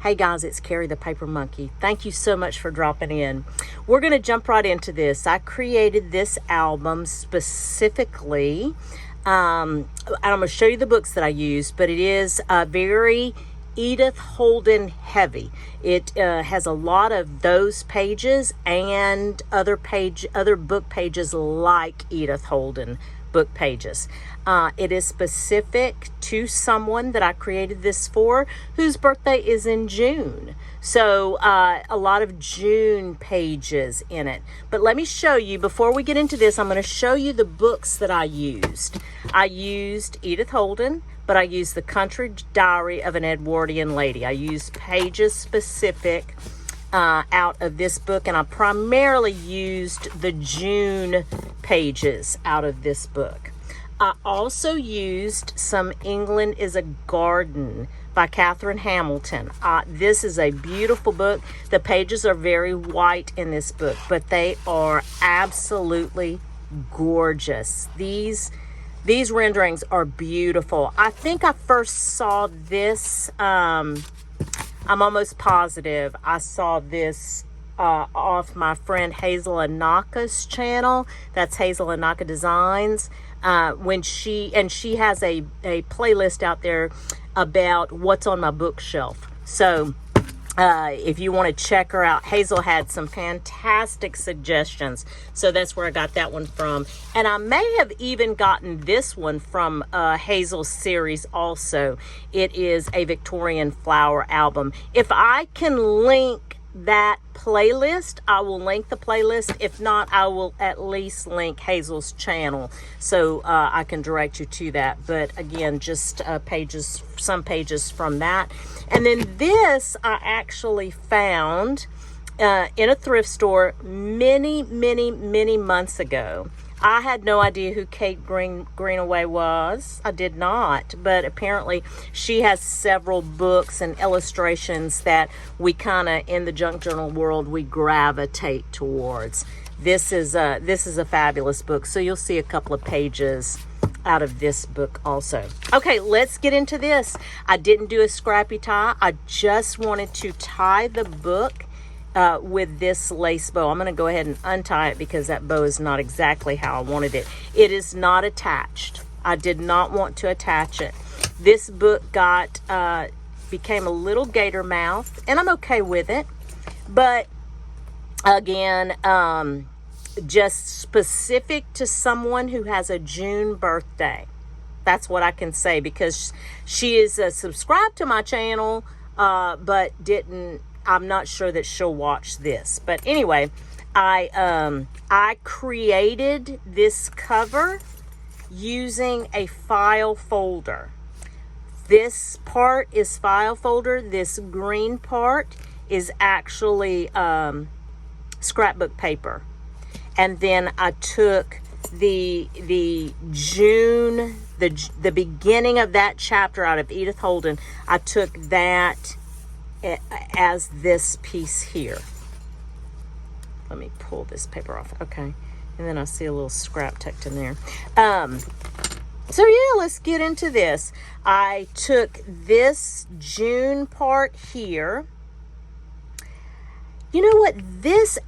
Hey guys, it's Carrie the Paper Monkey. Thank you so much for dropping in. We're going to jump right into this. I created this album specifically, and I'm going to show you the books that I used, but it is very Edith Holden heavy. It has a lot of those pages and other book pages like Edith Holden book pages. It is specific to someone that I created this for, whose birthday is in June. So a lot of June pages in it. But let me show you, before we get into this, I'm going to show you the books that I used. I used Edith Holden, but I used The Country Diary of an Edwardian Lady. I used pages specific out of this book, and I primarily used the June pages out of this book. I also used some England is a Garden by Catherine Hamilton. This is a beautiful book. The pages are very white in this book, but they are absolutely gorgeous. These renderings are beautiful. I think I first saw this, I'm almost positive I saw this off my friend Hazel Anaka's channel. That's Hazel Anaka Designs. When she has a playlist out there about what's on my bookshelf. So if you want to check her out, Hazel had some fantastic suggestions. So that's where I got that one from. And I may have even gotten this one from Hazel's series also. It is a Victorian flower album. If I can link that playlist, I will link the playlist. If not, I will at least link Hazel's channel so I can direct you to that. But again, just some pages from that. And then this I actually found in a thrift store many months ago. I had no idea who Kate Greenaway was. I did not, but apparently she has several books and illustrations that we kind of, in the junk journal world, we gravitate towards. This is a fabulous book, so you'll see a couple of pages out of this book also. Okay, let's get into this. I didn't do a scrappy tie. I just wanted to tie the book with this lace bow. I'm going to go ahead and untie it because that bow is not exactly how I wanted it. It is not attached. I did not want to attach it. This book became a little gator mouth, and I'm okay with it. But again, just specific to someone who has a June birthday. That's what I can say, because she is subscribed to my channel, but I'm not sure that she'll watch this. But anyway, I created this cover using a file folder. This part is file folder. This green part is actually scrapbook paper. And then I took the June, the beginning of that chapter out of Edith Holden. I took that as this piece here. Let me pull this paper off. Okay. And then I see a little scrap tucked in there. So yeah, let's get into this. I took this June part here. You know what? This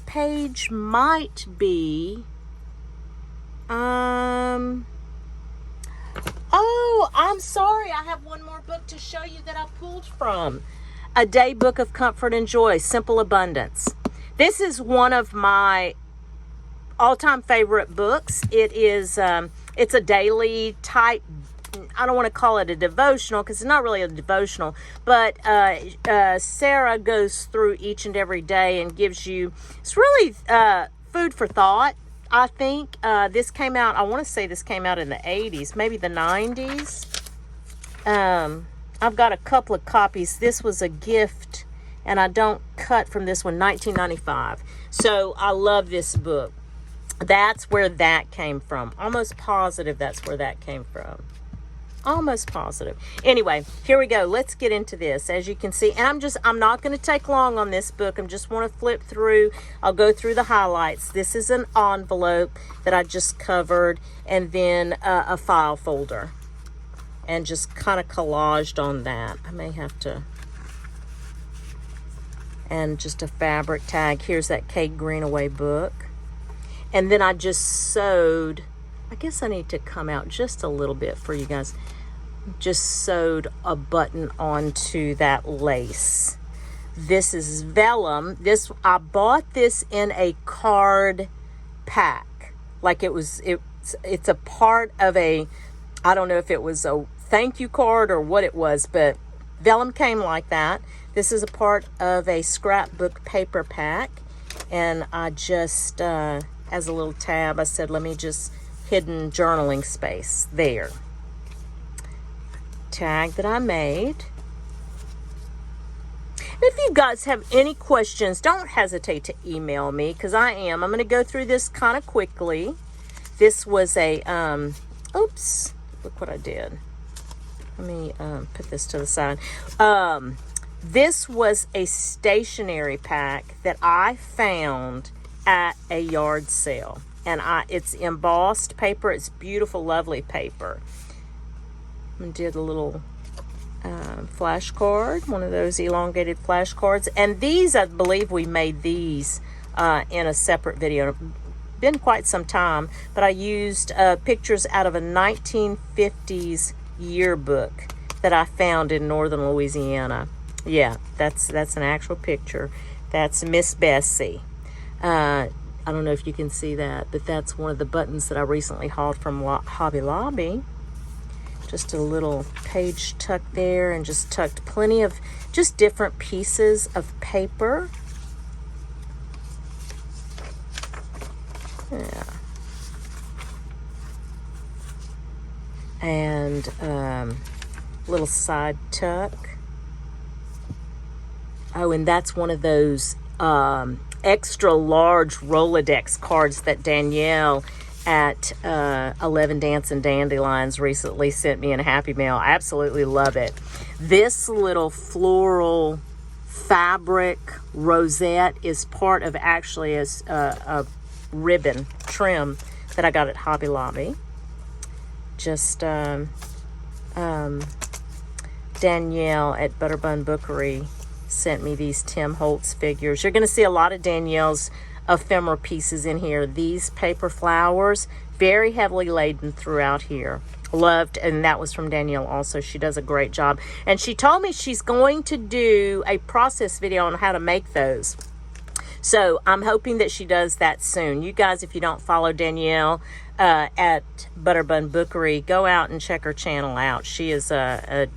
page might be, oh, I'm sorry. I have one more book to show you that I pulled from. A Day Book of Comfort and Joy, Simple Abundance. This is one of my all-time favorite books. It is, it's a daily type. I don't want to call it a devotional because it's not really a devotional, but Sarah goes through each and every day and gives you, it's really food for thought. I think this came out, I want to say this came out in the 80s, maybe the 90s. I've got a couple of copies. This was a gift, and I don't cut from this one, 1995. So I love this book. That's where that came from. Almost positive that's where that came from. Almost positive. Anyway, here we go. Let's get into this. As you can see, and I'm not going to take long on this book. I just want to flip through. I'll go through the highlights. This is an envelope that I just covered, and then a file folder. and just kind of collaged on that. I may have to, and just a fabric tag. Here's that Kate Greenaway book. And then I just sewed, I guess I need to come out just a little bit for you guys. Just sewed a button onto that lace. This is vellum. I bought this in a card pack. Like it's a part of a, I don't know if it was a thank you card or what it was, but vellum came like that. This is a part of a scrapbook paper pack. And I just, as a little tab, I said, let me just hidden journaling space there. Tag that I made. If you guys have any questions, don't hesitate to email me, because I'm going to go through this kind of quickly. This was a, oops, look what I did. Let me put this to the side. This was a stationery pack that I found at a yard sale. And it's embossed paper. It's beautiful, lovely paper. I did a little flashcard, one of those elongated flashcards. And these, I believe we made these in a separate video. Been quite some time, but I used pictures out of a 1950s yearbook that I found in northern Louisiana. Yeah, that's an actual picture. That's Miss Bessie. I don't know if you can see that, but that's one of the buttons that I recently hauled from Hobby Lobby. Just a little page tuck there, and just tucked plenty of just different pieces of paper. Yeah. And little side tuck. Oh, and that's one of those extra large Rolodex cards that Danielle at 11 Dancing Dandelions recently sent me in a Happy Mail. I absolutely love it. This little floral fabric rosette is part of actually a ribbon trim that I got at Hobby Lobby. Just Danielle at Butterbun Bookery sent me these Tim Holtz figures. You're going to see a lot of Danielle's ephemera pieces in here. These paper flowers, very heavily laden throughout here. Loved, and that was from Danielle also. She does a great job. And she told me she's going to do a process video on how to make those. So I'm hoping that she does that soon. You guys, if you don't follow Danielle at Butterbun Bookery, go out and check her channel out. She is a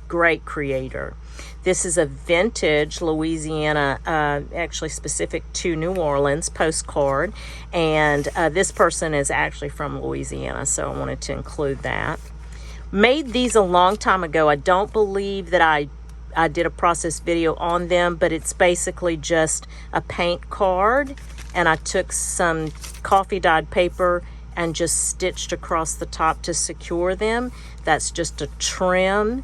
great creator. This is a vintage Louisiana, actually specific to New Orleans postcard. And this person is actually from Louisiana, so I wanted to include that. Made these a long time ago. I don't believe that I did a process video on them, but it's basically just a paint card. And I took some coffee dyed paper and just stitched across the top to secure them. That's just a trim.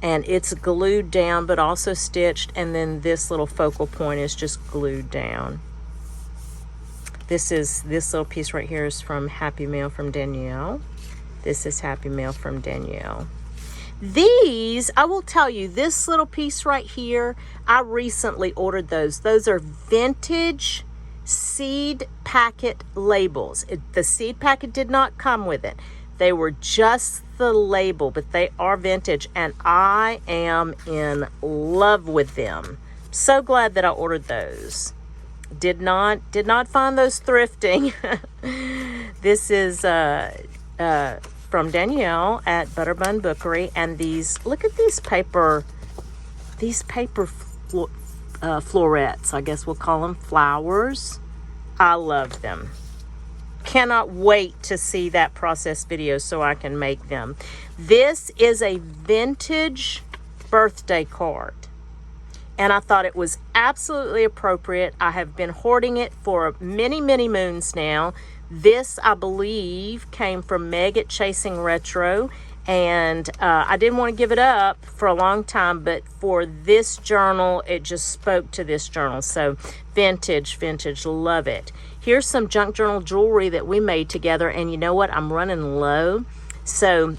And it's glued down, but also stitched. And then this little focal point is just glued down. This little piece right here is from Happy Mail from Danielle. This is Happy Mail from Danielle. These, I will tell you, this little piece right here, I recently ordered those. Those are vintage seed packet labels. The seed packet did not come with it. They were just the label, but they are vintage, and I am in love with them. So glad that I ordered those. Did not find those thrifting. This is from Danielle at Butterbun Bookery, and these, look at these paper florets, I guess we'll call them, flowers. I love them. Cannot wait to see that process video so I can make them. This is a vintage birthday card, and I thought it was absolutely appropriate. I have been hoarding it for many moons now. This, I believe, came from Meg at Chasing Retro, and I didn't want to give it up for a long time, but for this journal, it just spoke to this journal. So vintage, love it. Here's some junk journal jewelry that we made together, and you know what? I'm running low. So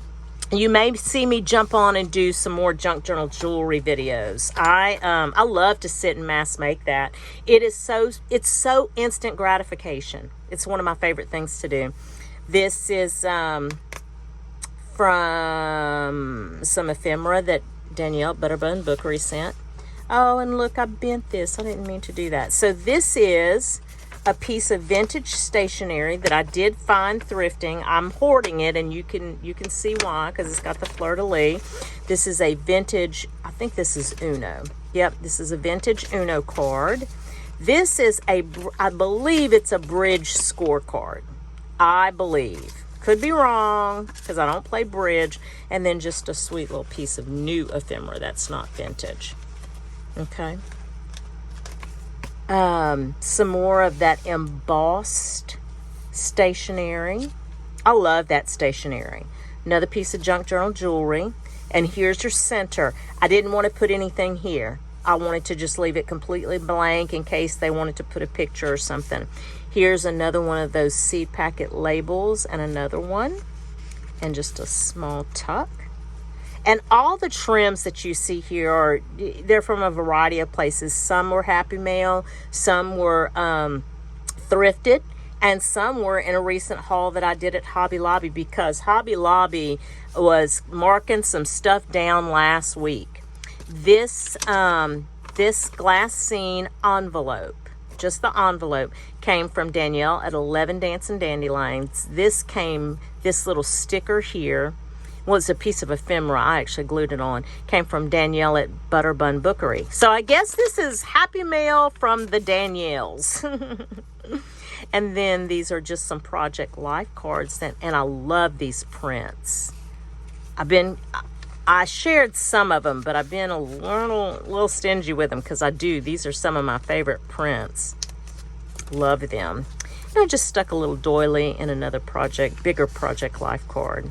You may see me jump on and do some more junk journal jewelry videos. I love to sit and mass make that. It's so instant gratification. It's one of my favorite things to do. This is from some ephemera that Danielle Butterbun Bookery sent. Oh, and look, I bent this. I didn't mean to do that. So this is a piece of vintage stationery that I did find thrifting. I'm hoarding it, and you can see why, because it's got the fleur-de-lis. This is a vintage, I think this is Uno. Yep, this is a vintage Uno card. This is I believe it's a bridge scorecard. I believe. Could be wrong, because I don't play bridge. And then just a sweet little piece of new ephemera that's not vintage. Okay. Some more of that embossed stationery. I love that stationery. Another piece of junk journal jewelry. And here's your center. I didn't want to put anything here. I wanted to just leave it completely blank in case they wanted to put a picture or something. Here's another one of those seed packet labels, and another one. And just a small tuck. And all the trims that you see here they're from a variety of places. Some were Happy Mail, some were thrifted, and some were in a recent haul that I did at Hobby Lobby, because Hobby Lobby was marking some stuff down last week. This glassine envelope, just the envelope, came from Danielle at 11 Dancing Dandelions. This little sticker here, well, it's a piece of ephemera. I actually glued it on. Came from Danielle at Butterbun Bookery. So I guess this is Happy Mail from the Danyelles. And then these are just some Project Life cards. And I love these prints. I shared some of them, but I've been a little stingy with them, because I do. These are some of my favorite prints. Love them. And I just stuck a little doily in another bigger Project Life card.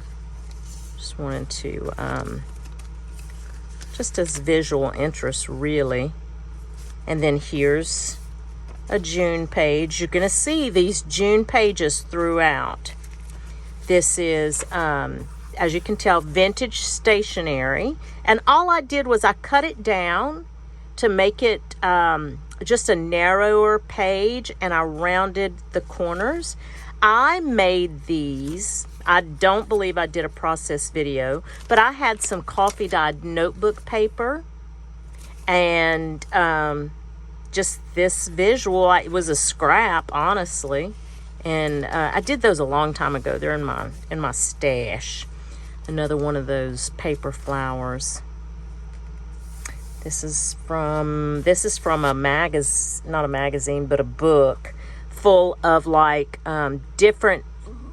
Just wanted to, just as visual interest, really. And then here's a June page. You're going to see these June pages throughout. This is, as you can tell, vintage stationery. And all I did was I cut it down to make it just a narrower page, and I rounded the corners. I made these. I don't believe I did a process video, but I had some coffee dyed notebook paper, and just this visual. It was a scrap, honestly, and I did those a long time ago. They're in my stash. Another one of those paper flowers. This is from a not a magazine, but a book full of different.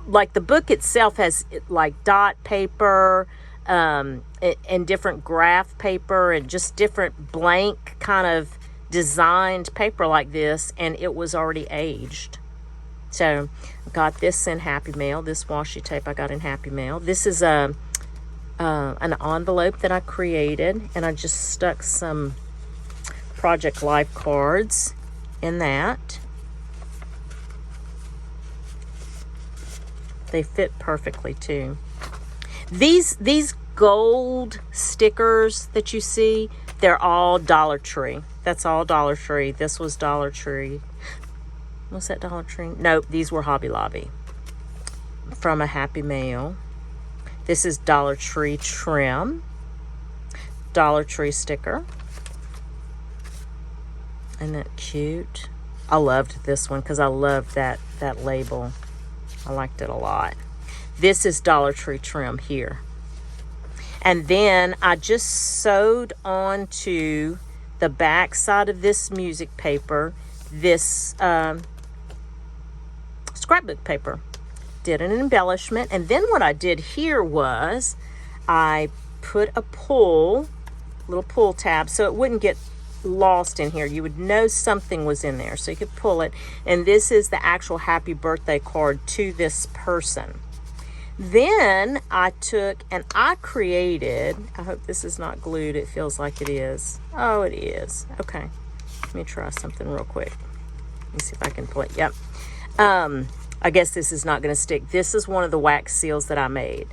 Like the book itself has like dot paper and different graph paper and just different blank kind of designed paper like this, and it was already aged. So I got this in Happy Mail. This washi tape I got in Happy Mail. This is an envelope that I created, and I just stuck some Project Life cards in that. They fit perfectly too. These gold stickers that you see, they're all Dollar Tree. That's all Dollar Tree. This was Dollar Tree. Was that Dollar Tree? Nope, these were Hobby Lobby. From a Happy Mail. This is Dollar Tree trim. Dollar Tree sticker. Isn't that cute? I loved this one because I loved that label. I liked it a lot. This is Dollar Tree trim here. And then I just sewed onto the back side of this music paper this scrapbook paper. Did an embellishment. And then what I did here was I put a little pull tab so it wouldn't get lost in here. You would know something was in there, so you could pull it. And this is the actual happy birthday card to this person. Then I took and I created, I hope this is not glued, it feels like it is. Oh, it is. Okay, let me try something real quick. Let me see if I can pull it. Yep. I guess this is not going to stick. This is one of the wax seals that I made.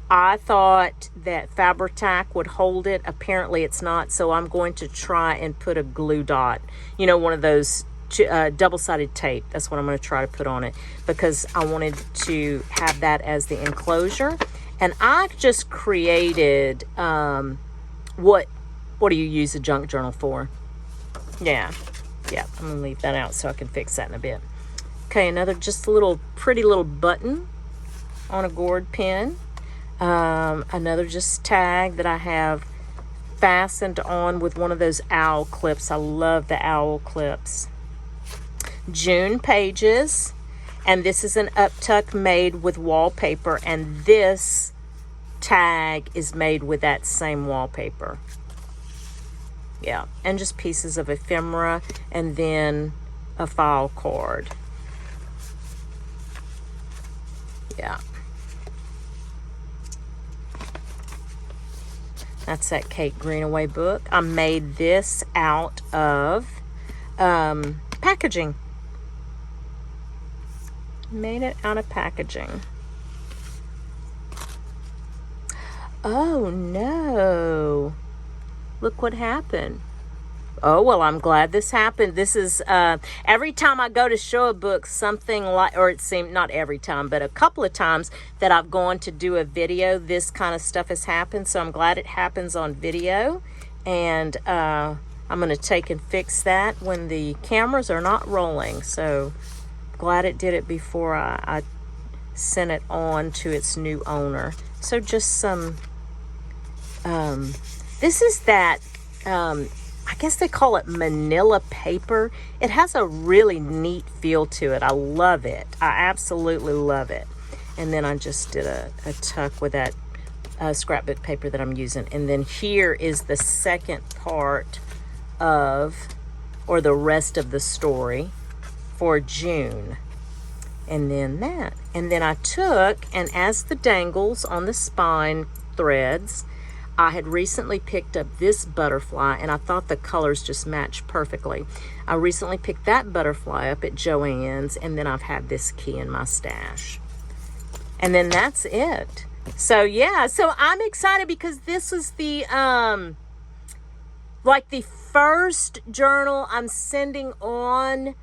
I thought that Fabri-Tac would hold it. Apparently it's not, so I'm going to try and put a glue dot, you know, one of those double-sided tape. That's what I'm going to try to put on it, because I wanted to have that as the enclosure. And I've just created, what do you use a junk journal for? Yeah, I'm going to leave that out so I can fix that in a bit. Okay, another just a little pretty little button on a gourd pin. Another just tag that I have fastened on with one of those owl clips. I love the owl clips. June pages, and this is an uptuck made with wallpaper, and this tag is made with that same wallpaper. Yeah, and just pieces of ephemera, and then a file card. Yeah. That's that Kate Greenaway book. I made this out of packaging. Made it out of packaging. Oh no. Look what happened. Oh, well, I'm glad this happened. This is, every time I go to show a book, something like, or it seemed, not every time, but a couple of times that I've gone to do a video, this kind of stuff has happened. So I'm glad it happens on video. And I'm going to take and fix that when the cameras are not rolling. So glad it did it before I sent it on to its new owner. So just some, this is that, I guess they call it manila paper. It has a really neat feel to it. I love it. I absolutely love it. And then I just did a tuck with that scrapbook paper that I'm using. And then here is the second part of, or the rest of the story for June. And then that. And then I took, and as the dangles on the spine threads, I had recently picked up this butterfly, and I thought the colors just matched perfectly. I recently picked that butterfly up at Joann's, and then I've had this key in my stash. And then that's it. So yeah, so I'm excited because this is the, like the first journal I'm sending on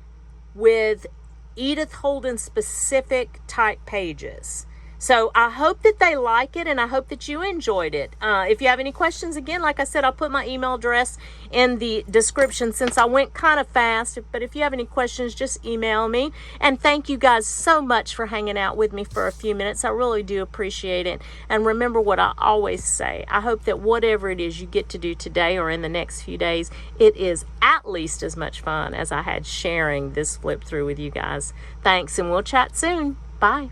with Edith Holden specific type pages. So I hope that they like it, and I hope that you enjoyed it. If you have any questions, again, like I said, I'll put my email address in the description since I went kind of fast. But if you have any questions, just email me. And thank you guys so much for hanging out with me for a few minutes. I really do appreciate it. And remember what I always say. I hope that whatever it is you get to do today or in the next few days, it is at least as much fun as I had sharing this flip through with you guys. Thanks, and we'll chat soon. Bye.